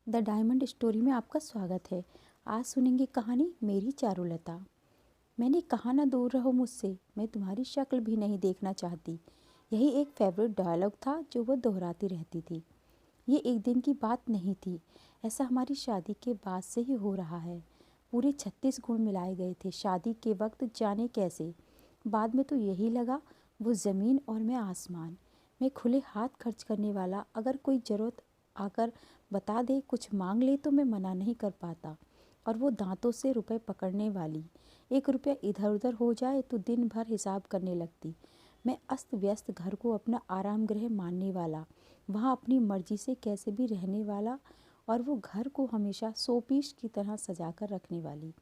The diamond story में आपका स्वागत है। आज सुनेंगे कहानी मेरी चारुलता। मैंने कहा ना दूर रहो मुझसे, मैं तुम्हारी शक्ल भी नहीं देखना चाहती। यही एक फेवरेट डायलॉग था जो वो दोहराती रहती थी। ये एक दिन की बात नहीं थी, ऐसा हमारी शादी के बाद से ही हो रहा है। पूरे 36 गुण मिलाए गए थे शादी के वक्त, जाने कैसे। बाद में तो यही लगा, वो ज़मीन और मैं आसमान। मैं खुले हाथ खर्च करने वाला, अगर कोई ज़रूरत आकर बता दे, कुछ मांग ले तो मैं मना नहीं कर पाता। और वो दांतों से रुपए पकड़ने वाली, 1 रुपया इधर उधर हो जाए तो दिन भर हिसाब करने लगती। मैं अस्त व्यस्त घर को अपना आराम गृह मानने वाला, वहाँ अपनी मर्जी से कैसे भी रहने वाला, और वो घर को हमेशा शोपीस की तरह सजा कर रखने वाली।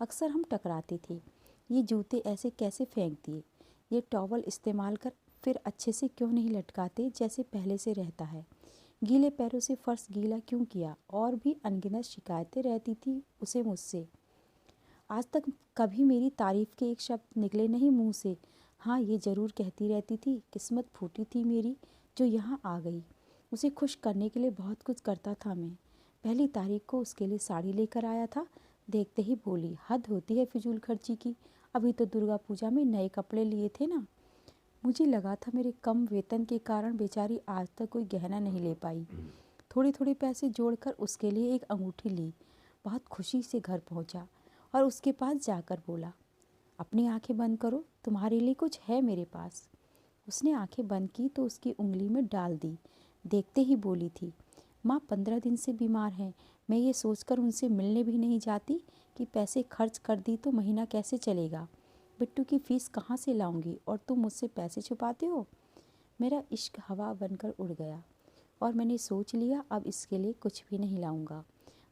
अक्सर हम टकराते थे। ये जूते ऐसे कैसे फेंक दिए, ये टॉवल इस्तेमाल कर फिर अच्छे से क्यों नहीं लटकाते जैसे पहले से रहता है, गीले पैरों से फर्श गीला क्यों किया, और भी अनगिनत शिकायतें रहती थी उसे मुझसे। आज तक कभी मेरी तारीफ़ के एक शब्द निकले नहीं मुंह से। हाँ, ये ज़रूर कहती रहती थी, किस्मत फूटी थी मेरी जो यहाँ आ गई। उसे खुश करने के लिए बहुत कुछ करता था मैं। पहली तारीख को उसके लिए साड़ी लेकर आया था। देखते ही बोली, हद होती है फिजूल खर्ची की, अभी तो दुर्गा पूजा में नए कपड़े लिए थे ना। मुझे लगा था मेरे कम वेतन के कारण बेचारी आज तक कोई गहना नहीं ले पाई। थोड़े थोड़े पैसे जोड़कर उसके लिए एक अंगूठी ली। बहुत खुशी से घर पहुंचा और उसके पास जाकर बोला, अपनी आंखें बंद करो, तुम्हारे लिए कुछ है मेरे पास। उसने आंखें बंद की तो उसकी उंगली में डाल दी। देखते ही बोली थी, माँ 15 दिन से बीमार हैं। मैं ये सोचकर उनसे मिलने भी नहीं जाती कि पैसे खर्च कर दी तो महीना कैसे चलेगा। बिट्टू की फीस कहाँ से लाऊंगी और तुम मुझसे पैसे छुपाते हो। मेरा इश्क हवा बनकर उड़ गया और मैंने सोच लिया, अब इसके लिए कुछ भी नहीं लाऊंगा।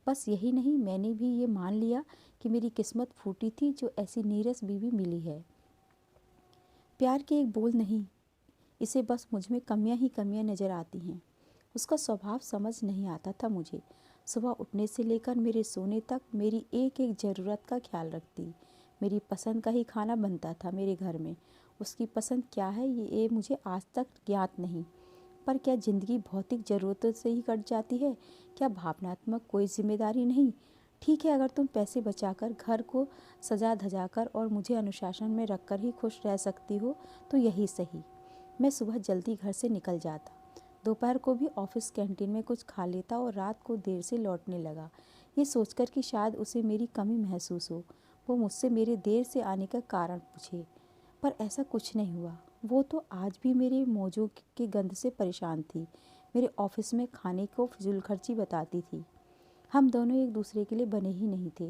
बस यही नहीं, मैंने भी ये मान लिया कि मेरी किस्मत फूटी थी जो ऐसी नीरस बीवी मिली है। प्यार के एक बोल नहीं, इसे बस मुझ में कमियां ही कमियां नज़र आती हैं। उसका स्वभाव समझ नहीं आता था मुझे। सुबह उठने से लेकर मेरे सोने तक मेरी एक एक ज़रूरत का ख्याल रखती। मेरी पसंद का ही खाना बनता था मेरे घर में। उसकी पसंद क्या है ये मुझे आज तक ज्ञात नहीं। पर क्या ज़िंदगी भौतिक ज़रूरतों से ही कट जाती है? क्या भावनात्मक कोई जिम्मेदारी नहीं? ठीक है, अगर तुम पैसे बचाकर घर को सजा धजा कर और मुझे अनुशासन में रखकर ही खुश रह सकती हो तो यही सही। मैं सुबह जल्दी घर से निकल जाता, दोपहर को भी ऑफिस कैंटीन में कुछ खा लेता और रात को देर से लौटने लगा, ये सोचकर कि शायद उसे मेरी कमी महसूस हो, वो मुझसे मेरे देर से आने का कारण पूछे। पर ऐसा कुछ नहीं हुआ। वो तो आज भी मेरे मोजों के गंध से परेशान थी। मेरे ऑफिस में खाने को फिजूल खर्ची बताती थी। हम दोनों एक दूसरे के लिए बने ही नहीं थे।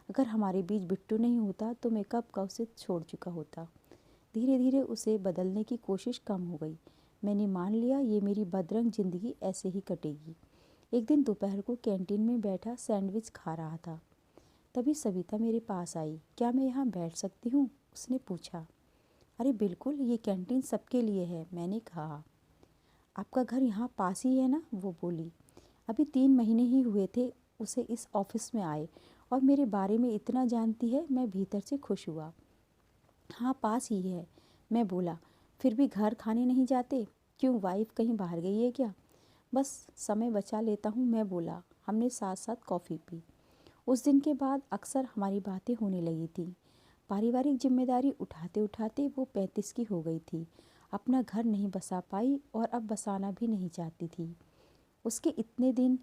अगर हमारे बीच बिट्टू नहीं होता तो मैं कब का उसे छोड़ चुका होता। धीरे धीरे उसे बदलने की कोशिश कम हो गई। मैंने मान लिया ये मेरी बदरंग जिंदगी ऐसे ही कटेगी। एक दिन दोपहर को कैंटीन में बैठा सैंडविच खा रहा था, तभी सविता मेरे पास आई। क्या मैं यहाँ बैठ सकती हूँ, उसने पूछा। अरे बिल्कुल, ये कैंटीन सबके लिए है, मैंने कहा। आपका घर यहाँ पास ही है ना, वो बोली। अभी 3 महीने ही हुए थे उसे इस ऑफिस में आए और मेरे बारे में इतना जानती है। मैं भीतर से खुश हुआ। हाँ, पास ही है, मैं बोला। फिर भी घर खाने नहीं जाते? क्यों, वाइफ कहीं बाहर गई है क्या? बस समय बचा लेता हूँ, मैं बोला। हमने साथ साथ कॉफ़ी पी। उस दिन के बाद अक्सर हमारी बातें होने लगी थी। पारिवारिक जिम्मेदारी उठाते उठाते वो 35 की हो गई थी। अपना घर नहीं बसा पाई और अब बसाना भी नहीं चाहती थी। उसके इतने दिन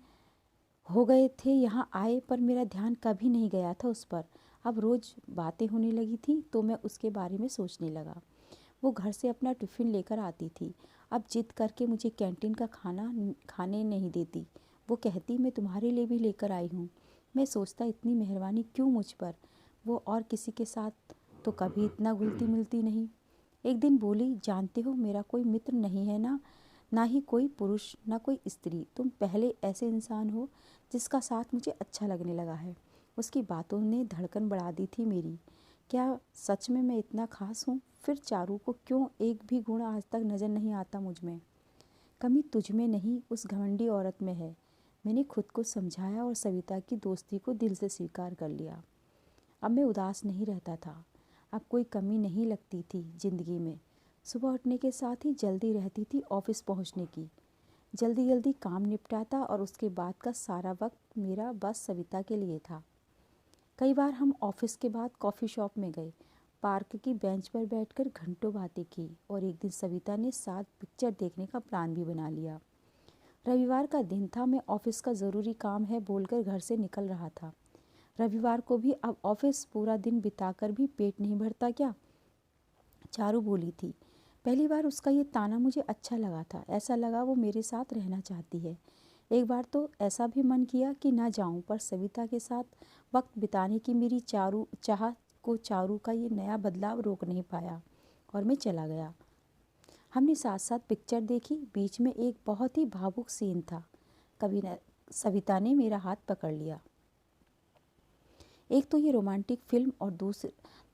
हो गए थे यहाँ आए, पर मेरा ध्यान कभी नहीं गया था उस पर। अब रोज़ बातें होने लगी थी तो मैं उसके बारे में सोचने लगा। वो घर से अपना टिफ़िन लेकर आती थी। अब जिद करके मुझे कैंटीन का खाना खाने नहीं देती। वो कहती, मैं तुम्हारे लिए भी लेकर आई हूँ। मैं सोचता, इतनी मेहरबानी क्यों मुझ पर? वो और किसी के साथ तो कभी इतना घुलती मिलती नहीं। एक दिन बोली, जानते हो मेरा कोई मित्र नहीं है ना, ना ही कोई पुरुष, ना कोई स्त्री। तुम पहले ऐसे इंसान हो जिसका साथ मुझे अच्छा लगने लगा है। उसकी बातों ने धड़कन बढ़ा दी थी मेरी। क्या सच में मैं इतना खास हूँ? फिर चारू को क्यों एक भी गुण आज तक नज़र नहीं आता मुझ में? कमी तुझ में नहीं, उस घमंडी औरत में है। मैंने खुद को समझाया और सविता की दोस्ती को दिल से स्वीकार कर लिया। अब मैं उदास नहीं रहता था। अब कोई कमी नहीं लगती थी जिंदगी में। सुबह उठने के साथ ही जल्दी रहती थी ऑफिस पहुंचने की। जल्दी जल्दी काम निपटाता और उसके बाद का सारा वक्त मेरा बस सविता के लिए था। कई बार हम ऑफिस के बाद कॉफ़ी शॉप में गए, पार्क की बेंच पर बैठकर घंटों बातें की और एक दिन सविता ने साथ पिक्चर देखने का प्लान भी बना लिया। रविवार का दिन था, मैं ऑफिस का ज़रूरी काम है बोलकर घर से निकल रहा था। रविवार को भी अब ऑफिस पूरा दिन बिताकर भी पेट नहीं भरता क्या? चारू बोली थी। पहली बार उसका ये ताना मुझे अच्छा लगा था। ऐसा लगा वो मेरे साथ रहना चाहती है। एक बार तो ऐसा भी मन किया कि ना जाऊं, पर सविता के साथ वक्त बिताने की मेरी चाह को चारू का ये नया बदलाव रोक नहीं पाया और मैं चला गया। हमने साथ साथ पिक्चर देखी। बीच में एक बहुत ही भावुक सीन था। कभी न सविता ने मेरा हाथ पकड़ लिया। एक तो ये रोमांटिक फिल्म और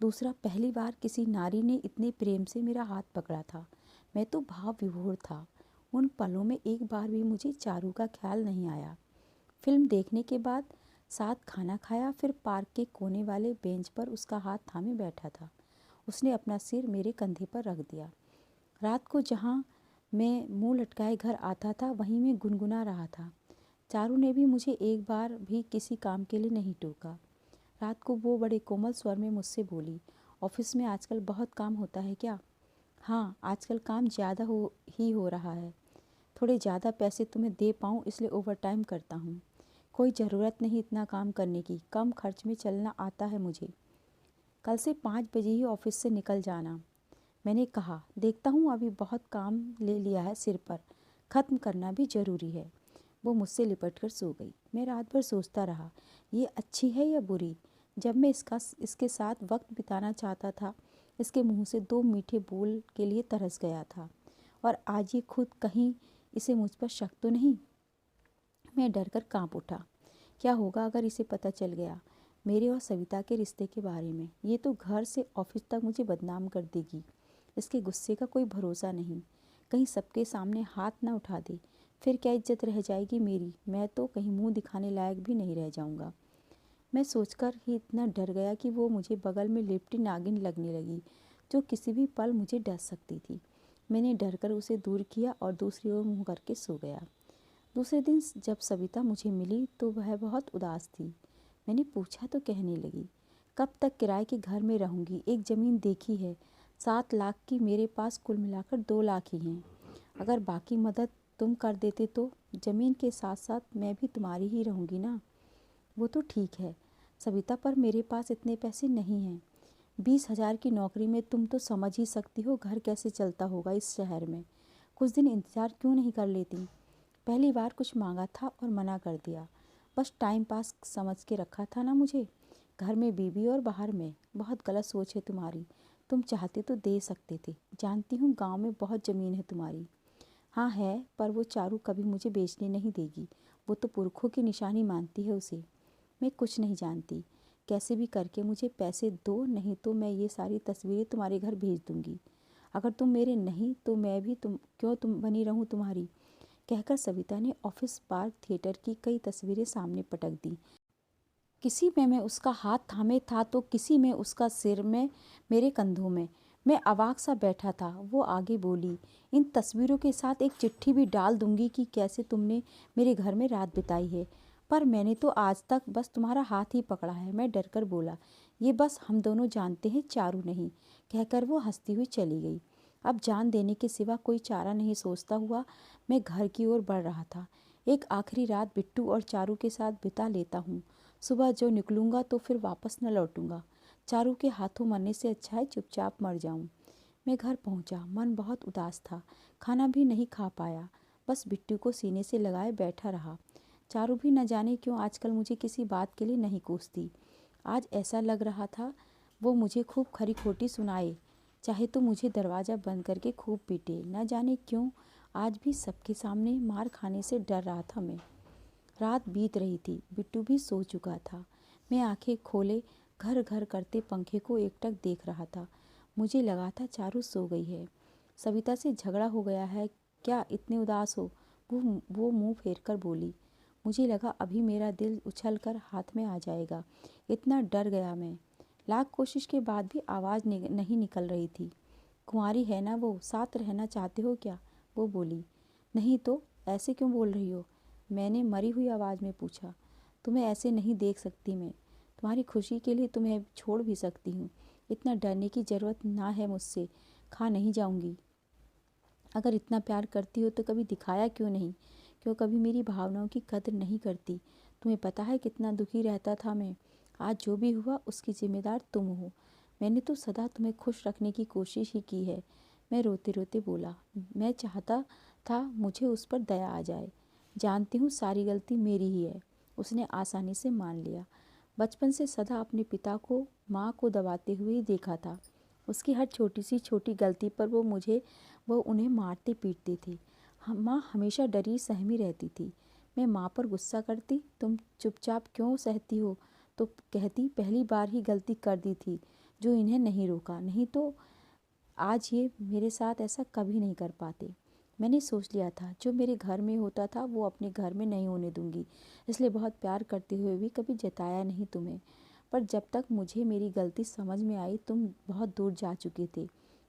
दूसरा पहली बार किसी नारी ने इतने प्रेम से मेरा हाथ पकड़ा था। मैं तो भाव विभोर था। उन पलों में एक बार भी मुझे चारू का ख्याल नहीं आया। फिल्म देखने के बाद साथ खाना खाया, फिर पार्क के कोने वाले बेंच पर उसका हाथ थामे बैठा था। उसने अपना सिर मेरे कंधे पर रख दिया। रात को जहाँ मैं मुंह लटकाए घर आता था, वहीं मैं गुनगुना रहा था। चारू ने भी मुझे एक बार भी किसी काम के लिए नहीं टोका। रात को वो बड़े कोमल स्वर में मुझसे बोली, ऑफिस में आजकल बहुत काम होता है क्या? हाँ, आजकल काम ज़्यादा हो रहा है। थोड़े ज़्यादा पैसे तुम्हें दे पाऊँ इसलिए ओवरटाइम करता हूँ। कोई ज़रूरत नहीं इतना काम करने की, कम खर्च में चलना आता है मुझे। कल से 5 बजे ही ऑफिस से निकल जाना। मैंने कहा, देखता हूँ, अभी बहुत काम ले लिया है सिर पर, ख़त्म करना भी ज़रूरी है। वो मुझसे लिपट कर सो गई। मैं रात भर सोचता रहा, ये अच्छी है या बुरी? जब मैं इसके साथ वक्त बिताना चाहता था, इसके मुंह से 2 मीठे बोल के लिए तरस गया था, और आज ये खुद कहीं इसे मुझ पर शक तो नहीं? मैं डर कर काँप उठा। क्या होगा अगर इसे पता चल गया मेरे और सविता के रिश्ते के बारे में? ये तो घर से ऑफिस तक मुझे बदनाम कर देगी। इसके गुस्से का कोई भरोसा नहीं। कहीं सबके सामने हाथ ना उठा दे, फिर क्या इज्जत रह जाएगी मेरी? मैं तो कहीं मुंह दिखाने लायक भी नहीं रह जाऊंगा। मैं सोचकर ही इतना डर गया कि वो मुझे बगल में लिपटी नागिन लगने लगी, जो किसी भी पल मुझे डस सकती थी। मैंने डर कर उसे दूर किया और दूसरी ओर मुँह करके सो गया। दूसरे दिन जब सविता मुझे मिली तो वह बहुत उदास थी। मैंने पूछा तो कहने लगी, कब तक किराए के घर में रहूंगी? एक ज़मीन देखी है 7 लाख की, मेरे पास कुल मिलाकर 2 लाख ही हैं। अगर बाकी मदद तुम कर देते तो ज़मीन के साथ साथ मैं भी तुम्हारी ही रहूंगी ना। वो तो ठीक है सविता, पर मेरे पास इतने पैसे नहीं हैं। 20,000 की नौकरी में तुम तो समझ ही सकती हो घर कैसे चलता होगा इस शहर में। कुछ दिन इंतज़ार क्यों नहीं कर लेती? पहली बार कुछ मांगा था और मना कर दिया। बस टाइम पास समझ के रखा था ना मुझे। घर में बीवी और बाहर में। बहुत गलत सोच है तुम्हारी। तुम चाहते तो दे सकते थे। जानती हूँ गांव में बहुत ज़मीन है तुम्हारी। हाँ है, पर वो चारू कभी मुझे बेचने नहीं देगी। वो तो पुरखों की निशानी मानती है उसे। मैं कुछ नहीं जानती। कैसे भी करके मुझे पैसे दो, नहीं तो मैं ये सारी तस्वीरें तुम्हारे घर भेज दूँगी। अगर तुम मेरे नहीं तो मैं भी तुम बनी रहूँ तुम्हारी, कहकर सविता ने ऑफिस पार्क थिएटर की कई तस्वीरें सामने पटक दी। किसी में मैं उसका हाथ थामे था तो किसी में उसका सिर में मेरे कंधों में। मैं अवाक सा बैठा था। वो आगे बोली, इन तस्वीरों के साथ एक चिट्ठी भी डाल दूंगी कि कैसे तुमने मेरे घर में रात बिताई है, पर मैंने तो आज तक बस तुम्हारा हाथ ही पकड़ा है। मैं डर कर बोला, ये बस हम दोनों जानते हैं, चारू नहीं, कहकर वो हंसती हुई चली गई। अब जान देने के सिवा कोई चारा नहीं सोचता हुआ मैं घर की ओर बढ़ रहा था। एक आखिरी रात बिट्टू और चारू के साथ बिता लेता हूँ। सुबह जो निकलूँगा तो फिर वापस न लौटूंगा। चारू के हाथों मरने से अच्छा है चुपचाप मर जाऊँ। मैं घर पहुँचा। मन बहुत उदास था। खाना भी नहीं खा पाया। बस बिट्टू को सीने से लगाए बैठा रहा। चारू भी न जाने क्यों आजकल मुझे किसी बात के लिए नहीं कोसती। आज ऐसा लग रहा था वो मुझे खूब खरी खोटी सुनाए, चाहे तो मुझे दरवाज़ा बंद करके खूब पीटे। न जाने क्यों आज भी सबके सामने मार खाने से डर रहा था मैं। रात बीत रही थी। बिट्टू भी सो चुका था। मैं आंखें खोले घर घर करते पंखे को एकटक देख रहा था। मुझे लगा था चारू सो गई है। सविता से झगड़ा हो गया है क्या, इतने उदास हो? वो मुंह फेर कर बोली। मुझे लगा अभी मेरा दिल उछल कर हाथ में आ जाएगा। इतना डर गया मैं। लाख कोशिश के बाद भी आवाज़ नहीं निकल रही थी। कुंवारी है ना वो, साथ रहना चाहते हो क्या? वो बोली। नहीं तो ऐसे क्यों बोल रही हो? मैंने मरी हुई आवाज़ में पूछा। तुम्हें ऐसे नहीं देख सकती मैं। तुम्हारी खुशी के लिए तुम्हें छोड़ भी सकती हूँ। इतना डरने की ज़रूरत ना है मुझसे। खा नहीं जाऊँगी। अगर इतना प्यार करती हो तो कभी दिखाया क्यों नहीं? क्यों कभी मेरी भावनाओं की कदर नहीं करती? तुम्हें पता है कितना दुखी रहता था मैं। आज जो भी हुआ उसकी जिम्मेदार तुम हो। मैंने तो सदा तुम्हें खुश रखने की कोशिश ही की है। मैं रोते रोते बोला। मैं चाहता था मुझे उस पर दया आ जाए। जानती हूँ सारी गलती मेरी ही है। उसने आसानी से मान लिया। बचपन से सदा अपने पिता को माँ को दबाते हुए ही देखा था। उसकी हर छोटी सी छोटी गलती पर वो उन्हें मारते पीटते थे। माँ हमेशा डरी सहमी रहती थी। मैं माँ पर गुस्सा करती, तुम चुपचाप क्यों सहती हो, तो कहती पहली बार ही गलती कर दी थी जो इन्हें नहीं रोका, नहीं तो आज ये मेरे साथ ऐसा कभी नहीं कर पाते। मैंने सोच लिया था जो मेरे घर में होता था वो अपने घर में नहीं होने दूंगी, इसलिए बहुत प्यार करते हुए भी कभी जताया नहीं तुम्हें। पर जब तक मुझे मेरी गलती समझ में आई तुम बहुत दूर जा चुके थे।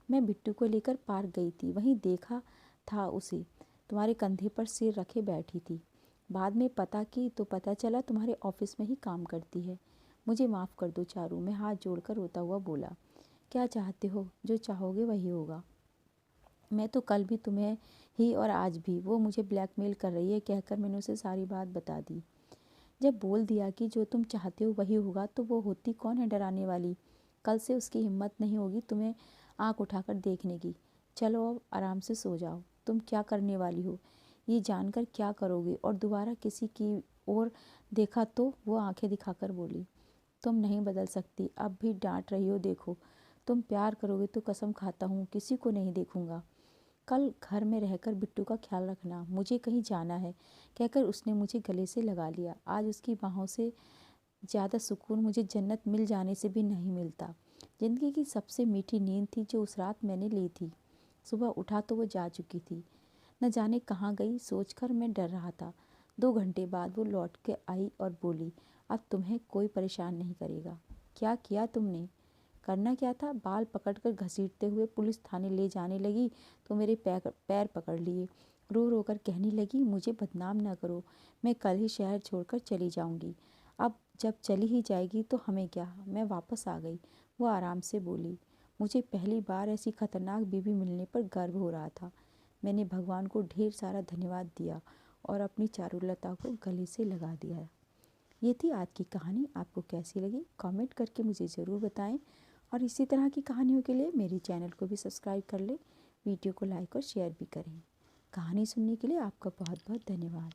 मैं बिट्टू को लेकर पार्क गई थी, वहीं देखा था उसे, तुम्हारे कंधे पर सिर रखे बैठी थी। बाद में पता की तो पता चला तुम्हारे ऑफिस में ही काम करती है। मुझे माफ़ कर दो चारू, मैं हाथ जोड़कर रोता हुआ बोला। क्या चाहते हो? जो चाहोगे वही होगा। मैं तो कल भी तुम्हें ही और आज भी। वो मुझे ब्लैकमेल कर रही है कहकर मैंने उसे सारी बात बता दी। जब बोल दिया कि जो तुम चाहते हो वही होगा तो वो होती कौन है डराने वाली? कल से उसकी हिम्मत नहीं होगी तुम्हें आंख उठाकर देखने की। चलो अब आराम से सो जाओ। तुम क्या करने वाली हो ये जानकर क्या करोगे? और दोबारा किसी की ओर देखा तो वो आंखें दिखाकर बोली, तुम नहीं बदल सकती। अब भी डांट रही हो। देखो तुम प्यार करोगे तो कसम खाता हूँ किसी को नहीं देखूंगा। कल घर में रहकर बिट्टू का ख्याल रखना, मुझे कहीं जाना है कहकर उसने मुझे गले से लगा लिया। आज उसकी बाहों से ज़्यादा सुकून मुझे जन्नत मिल जाने से भी नहीं मिलता। ज़िंदगी की सबसे मीठी नींद थी जो उस रात मैंने ली थी। सुबह उठा तो वो जा चुकी थी। न जाने कहाँ गई सोचकर मैं डर रहा था। 2 घंटे बाद वो लौट के आई और बोली, अब तुम्हें कोई परेशान नहीं करेगा। क्या किया तुमने? करना क्या था? बाल पकड़कर घसीटते हुए पुलिस थाने ले जाने लगी तो मेरे पैर पकड़ लिए। रो रो कर कहने लगी, मुझे बदनाम न करो, मैं कल ही शहर छोड़कर चली जाऊंगी। अब जब चली ही जाएगी तो हमें क्या? मैं वापस आ गई। वो आराम से बोली। मुझे पहली बार ऐसी खतरनाक बीवी मिलने पर गर्व हो रहा था। मैंने भगवान को ढेर सारा धन्यवाद दिया और अपनी चारुलता को गले से लगा दिया। ये थी आज की कहानी। आपको कैसी लगी कमेंट करके मुझे ज़रूर बताएं और इसी तरह की कहानियों के लिए मेरे चैनल को भी सब्सक्राइब कर लें। वीडियो को लाइक और शेयर भी करें। कहानी सुनने के लिए आपका बहुत बहुत धन्यवाद।